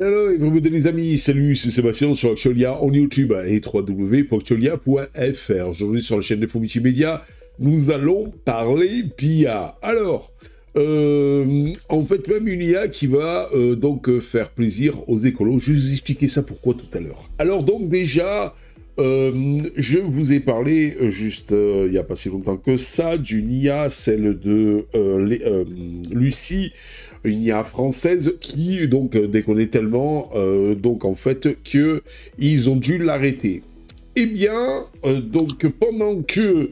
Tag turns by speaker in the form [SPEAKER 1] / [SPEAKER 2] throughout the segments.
[SPEAKER 1] Hello et bienvenue les amis, salut, c'est Sébastien sur Actualia en YouTube et www.actualia.fr. Aujourd'hui sur la chaîne de Multimédia, nous allons parler d'IA. Alors, en fait même une IA qui va donc faire plaisir aux écolos. Je vais vous expliquer ça pourquoi tout à l'heure. Alors donc déjà, je vous ai parlé juste il n'y a pas si longtemps que ça d'une IA, celle de Lucie, une IA française qui donc déconnait tellement donc en fait que ils ont dû l'arrêter. Eh bien donc pendant que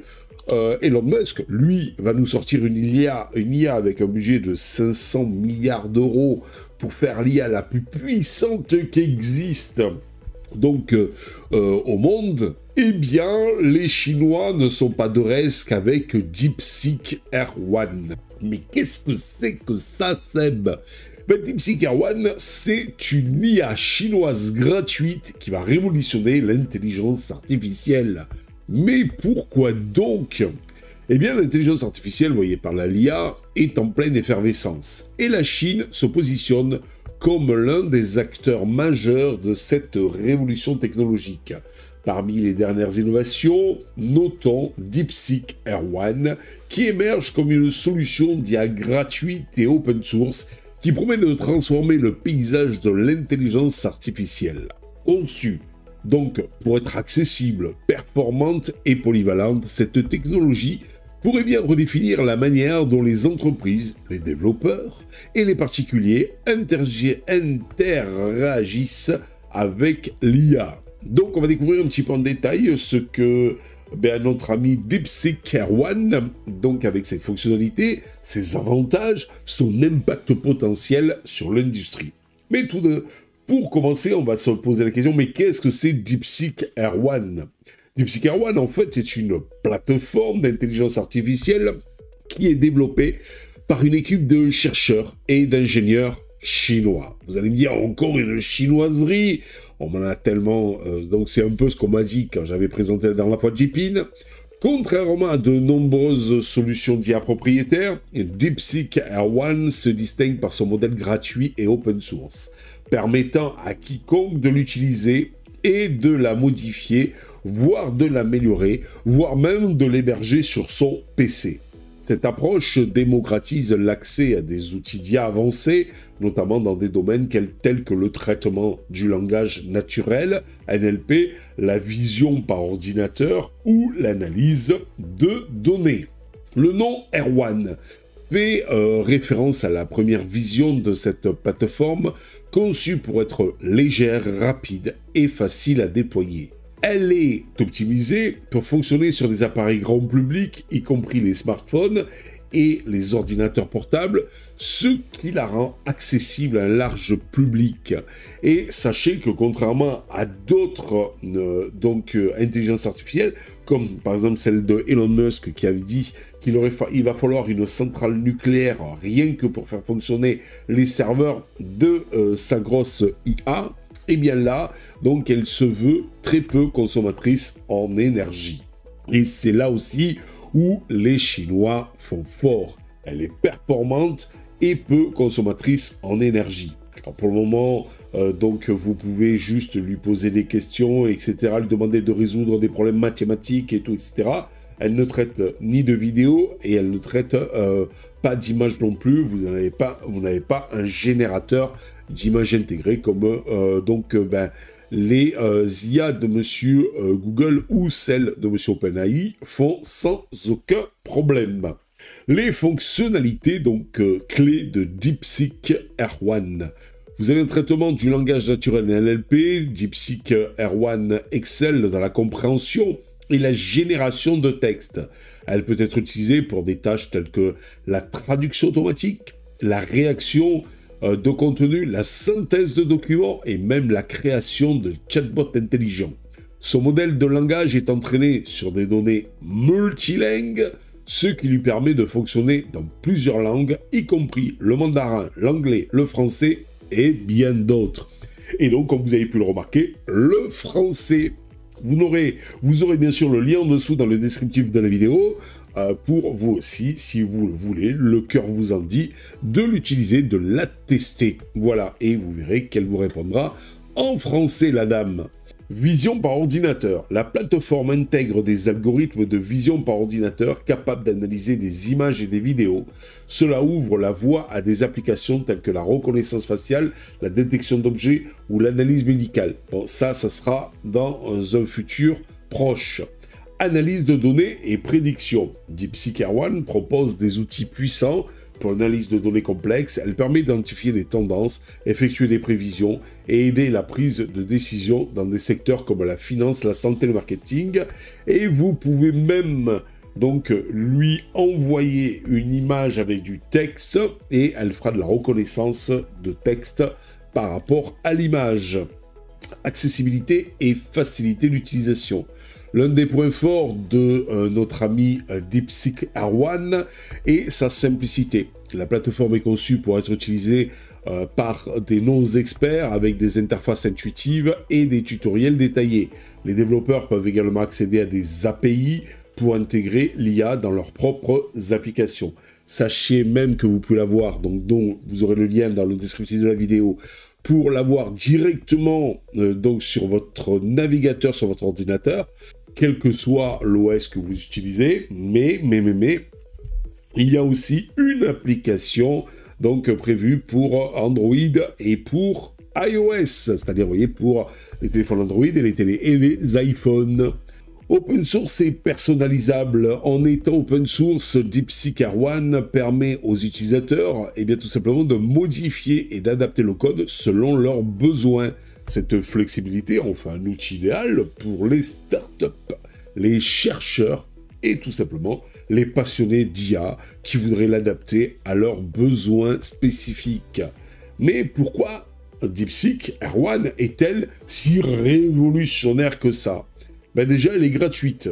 [SPEAKER 1] Elon Musk, lui, va nous sortir une IA avec un budget de 500 milliards d'euros pour faire l'IA la plus puissante qui existe donc au monde, eh bien, les Chinois ne sont pas de reste qu'avec DeepSeek R1. Mais qu'est-ce que c'est que ça, Seb? Ben, DeepSeek R1, c'est une IA chinoise gratuite qui va révolutionner l'intelligence artificielle. Mais pourquoi donc? Eh bien, l'intelligence artificielle, voyez par la l'IA, est en pleine effervescence. Et la Chine se positionne comme l'un des acteurs majeurs de cette révolution technologique. Parmi les dernières innovations, notons DeepSeek R1, qui émerge comme une solution d'IA gratuite et open source qui promet de transformer le paysage de l'intelligence artificielle. Conçue donc pour être accessible, performante et polyvalente, cette technologie pourrait bien redéfinir la manière dont les entreprises, les développeurs et les particuliers interagissent avec l'IA. Donc on va découvrir un petit peu en détail ce que notre ami DeepSeek R1, donc avec ses fonctionnalités, ses avantages, son impact potentiel sur l'industrie. Mais pour commencer, on va se poser la question, mais qu'est-ce que c'est DeepSeek R1 ? DeepSeek R1, en fait, c'est une plateforme d'intelligence artificielle qui est développée par une équipe de chercheurs et d'ingénieurs chinois. Vous allez me dire, encore une chinoiserie, on m'en a tellement... donc c'est un peu ce qu'on m'a dit quand j'avais présenté la dernière fois Jeepin. Contrairement à de nombreuses solutions d'IA propriétaires, DeepSeek R1 se distingue par son modèle gratuit et open source, permettant à quiconque de l'utiliser et de la modifier, voire de l'améliorer, voire même de l'héberger sur son PC. Cette approche démocratise l'accès à des outils d'IA avancés, notamment dans des domaines tels que le traitement du langage naturel, NLP, la vision par ordinateur ou l'analyse de données. Le nom R1 fait référence à la première vision de cette plateforme, conçue pour être légère, rapide et facile à déployer. Elle est optimisée pour fonctionner sur des appareils grand public, y compris les smartphones et les ordinateurs portables, ce qui la rend accessible à un large public. Et sachez que contrairement à d'autres intelligences artificielles, comme par exemple celle de Elon Musk qui avait dit qu'il va falloir une centrale nucléaire rien que pour faire fonctionner les serveurs de sa grosse IA, et bien là, donc elle se veut très peu consommatrice en énergie. Et c'est là aussi où les Chinois font fort. Elle est performante et peu consommatrice en énergie. Alors pour le moment, donc vous pouvez juste lui poser des questions, etc., lui demander de résoudre des problèmes mathématiques et tout, etc. Elle ne traite ni de vidéos et elle ne traite pas d'images non plus. Vous n'avez pas un générateur d'images intégrées comme les IA de monsieur Google ou celles de monsieur OpenAI font sans aucun problème. Les fonctionnalités clés de DeepSeek R1. Vous avez un traitement du langage naturel NLP. DeepSeek R1 excelle dans la compréhension et la génération de texte. Elle peut être utilisée pour des tâches telles que la traduction automatique, la réaction de contenu, la synthèse de documents et même la création de chatbots intelligents. Son modèle de langage est entraîné sur des données multilingues, ce qui lui permet de fonctionner dans plusieurs langues, y compris le mandarin, l'anglais, le français et bien d'autres. Et donc, comme vous avez pu le remarquer, le français. Vous aurez bien sûr le lien en dessous dans le descriptif de la vidéo pour vous aussi, si vous le voulez, le cœur vous en dit, de l'utiliser, de la tester. Voilà, et vous verrez qu'elle vous répondra en français, la dame. Vision par ordinateur. La plateforme intègre des algorithmes de vision par ordinateur capables d'analyser des images et des vidéos. Cela ouvre la voie à des applications telles que la reconnaissance faciale, la détection d'objets ou l'analyse médicale. Bon, ça sera dans un futur proche. Analyse de données et prédiction. DeepSeek R1 propose des outils puissants pour l'analyse de données complexes. Elle permet d'identifier des tendances, effectuer des prévisions et aider la prise de décision dans des secteurs comme la finance, la santé, le marketing. Et vous pouvez même donc lui envoyer une image avec du texte et elle fera de la reconnaissance de texte par rapport à l'image. Accessibilité et facilité d'utilisation. L'un des points forts de notre ami DeepSeek R1 est sa simplicité. La plateforme est conçue pour être utilisée par des non-experts avec des interfaces intuitives et des tutoriels détaillés. Les développeurs peuvent également accéder à des API pour intégrer l'IA dans leurs propres applications. Sachez même que vous pouvez l'avoir, dont vous aurez le lien dans le descriptif de la vidéo, pour l'avoir directement donc sur votre navigateur, sur votre ordinateur, quel que soit l'OS que vous utilisez, mais, il y a aussi une application donc prévue pour Android et pour iOS, c'est-à-dire, vous voyez, pour les téléphones Android et les iPhones. Open source et personnalisable. En étant open source, DeepSeek R1 permet aux utilisateurs, tout simplement, de modifier et d'adapter le code selon leurs besoins. Cette flexibilité en fait un outil idéal pour les startups, les chercheurs et tout simplement les passionnés d'IA qui voudraient l'adapter à leurs besoins spécifiques. Mais pourquoi DeepSeek R1 est-elle si révolutionnaire que ça ? Déjà, elle est gratuite,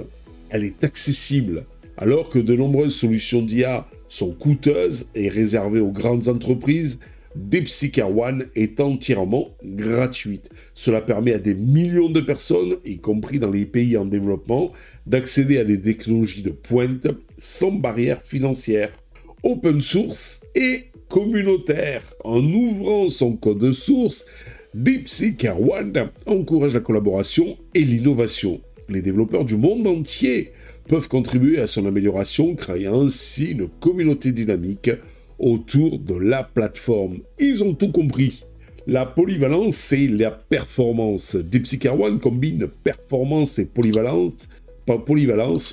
[SPEAKER 1] elle est accessible, alors que de nombreuses solutions d'IA sont coûteuses et réservées aux grandes entreprises. DeepSeek R1 est entièrement gratuite. Cela permet à des millions de personnes, y compris dans les pays en développement, d'accéder à des technologies de pointe sans barrière financière. Open source et communautaire. En ouvrant son code source, DeepSeek R1 encourage la collaboration et l'innovation. Les développeurs du monde entier peuvent contribuer à son amélioration, créant ainsi une communauté dynamique autour de la plateforme. Ils ont tout compris. La polyvalence et la performance. DeepSeek R1 combine performance et polyvalence,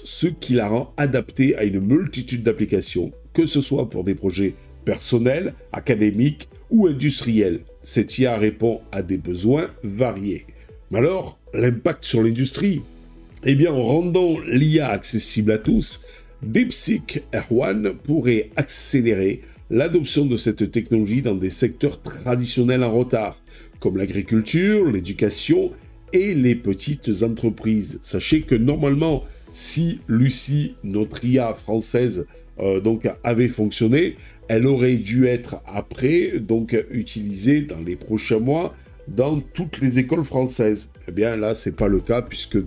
[SPEAKER 1] ce qui la rend adaptée à une multitude d'applications, que ce soit pour des projets personnels, académiques ou industriels. Cette IA répond à des besoins variés. Mais alors, l'impact sur l'industrie ? En rendant l'IA accessible à tous, DeepSeek R1 pourrait accélérer l'adoption de cette technologie dans des secteurs traditionnels en retard, comme l'agriculture, l'éducation et les petites entreprises. Sachez que normalement, si Lucie, notre IA française, avait fonctionné, elle aurait dû être après utilisée dans les prochains mois dans toutes les écoles françaises. Là, c'est pas le cas puisque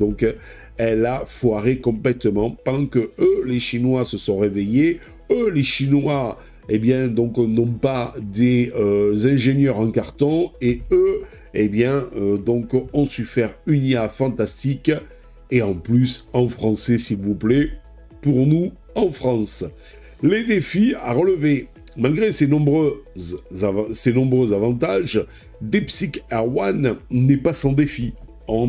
[SPEAKER 1] elle a foiré complètement pendant que eux, les Chinois, se sont réveillés. Eux, les Chinois, n'ont pas des ingénieurs en carton et eux, ont su faire une IA fantastique et en plus en français, s'il vous plaît, pour nous en France. Les défis à relever. Malgré ces nombreux avantages, DeepSeek R1 n'est pas sans défi. En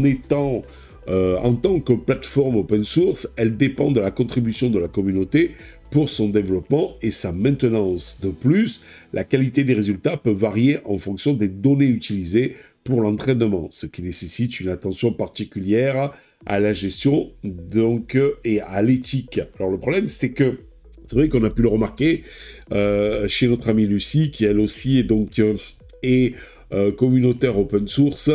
[SPEAKER 1] tant que plateforme open source, elle dépend de la contribution de la communauté pour son développement et sa maintenance. De plus, la qualité des résultats peut varier en fonction des données utilisées pour l'entraînement, ce qui nécessite une attention particulière à la gestion et à l'éthique. Alors le problème, c'est vrai qu'on a pu le remarquer chez notre amie Lucie, qui elle aussi est communautaire open source.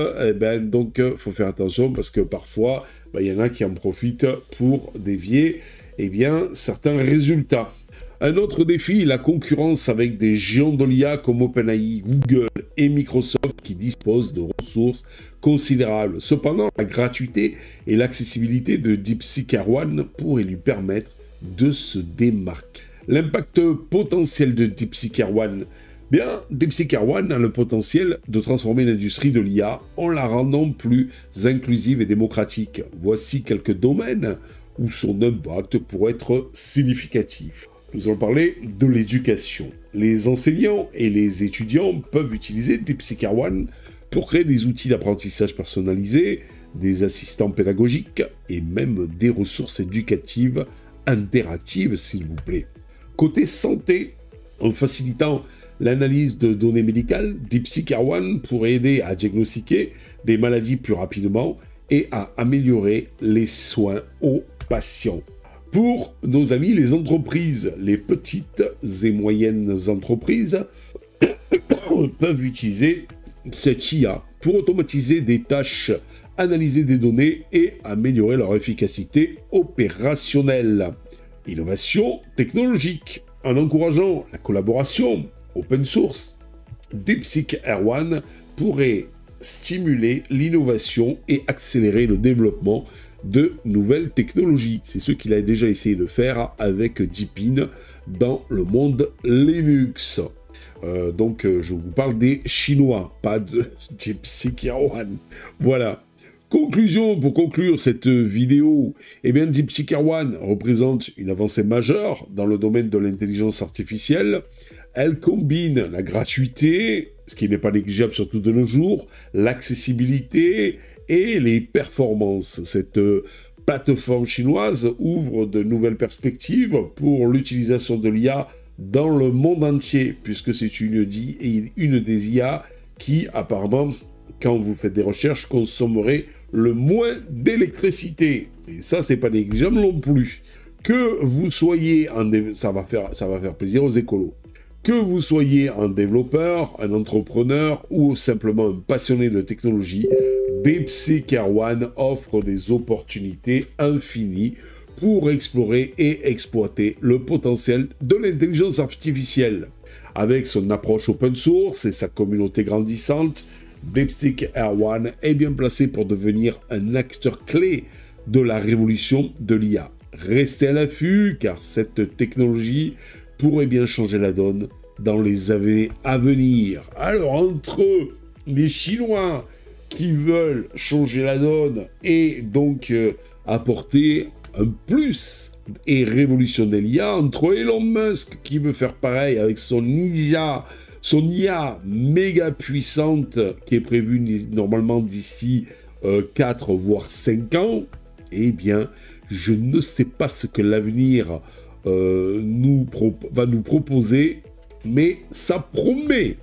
[SPEAKER 1] Faut faire attention parce que parfois, il y en a qui en profitent pour dévier certains résultats. Un autre défi, la concurrence avec des géants de l'IA comme OpenAI, Google et Microsoft qui disposent de ressources considérables. Cependant, la gratuité et l'accessibilité de DeepSeek R1 pourraient lui permettre de se démarquer. L'impact potentiel de DeepSeek R1. Bien, DeepSeek R1 a le potentiel de transformer l'industrie de l'IA en la rendant plus inclusive et démocratique. Voici quelques domaines où son impact pourrait être significatif. Nous allons parler de l'éducation. Les enseignants et les étudiants peuvent utiliser DeepSeek R1 pour créer des outils d'apprentissage personnalisés, des assistants pédagogiques et même des ressources éducatives interactives, s'il vous plaît. Côté santé, en facilitant l'analyse de données médicales, DeepSeek R1 pourrait aider à diagnostiquer des maladies plus rapidement et à améliorer les soins aux patients. Pour nos amis les entreprises, les petites et moyennes entreprises peuvent utiliser cette IA pour automatiser des tâches, analyser des données et améliorer leur efficacité opérationnelle. Innovation technologique. En encourageant la collaboration open source, DeepSeek R1 pourrait stimuler l'innovation et accélérer le développement de nouvelles technologies. C'est ce qu'il a déjà essayé de faire avec Deepin dans le monde Linux. Donc je vous parle des Chinois, pas de DeepSeek R1. Voilà. Conclusion, pour conclure cette vidéo, eh bien DeepSeek R1 représente une avancée majeure dans le domaine de l'intelligence artificielle. Elle combine la gratuité, ce qui n'est pas négligeable surtout de nos jours, l'accessibilité et les performances. Cette plateforme chinoise ouvre de nouvelles perspectives pour l'utilisation de l'IA dans le monde entier, puisque c'est une des IA qui, apparemment, quand vous faites des recherches, consommerait le moins d'électricité. Et ça, c'est pas négligeable non plus. Que vous soyez ça va faire plaisir aux écolos. Que vous soyez un développeur, un entrepreneur ou simplement un passionné de technologie, DeepSeek R1 offre des opportunités infinies pour explorer et exploiter le potentiel de l'intelligence artificielle. Avec son approche open source et sa communauté grandissante, DeepSeek R1 est bien placé pour devenir un acteur clé de la révolution de l'IA. Restez à l'affût car cette technologie pourrait bien changer la donne dans les années à venir. Alors entre les Chinois qui veulent changer la donne et donc apporter un plus et révolutionner l'IA, entre Elon Musk qui veut faire pareil avec son IA méga puissante qui est prévue normalement d'ici 4 voire 5 ans, eh bien, je ne sais pas ce que l'avenir va nous proposer, mais ça promet.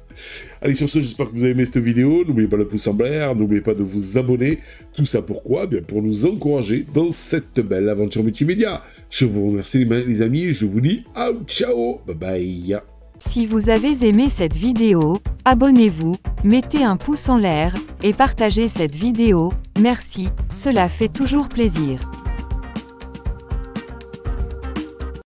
[SPEAKER 1] Allez, sur ce, j'espère que vous avez aimé cette vidéo. N'oubliez pas le pouce en l'air, n'oubliez pas de vous abonner. Tout ça pourquoi? Bien pour nous encourager dans cette belle aventure multimédia. Je vous remercie les amis, je vous dis ciao, bye bye.
[SPEAKER 2] Si vous avez aimé cette vidéo, abonnez-vous, mettez un pouce en l'air, et partagez cette vidéo, merci, cela fait toujours plaisir.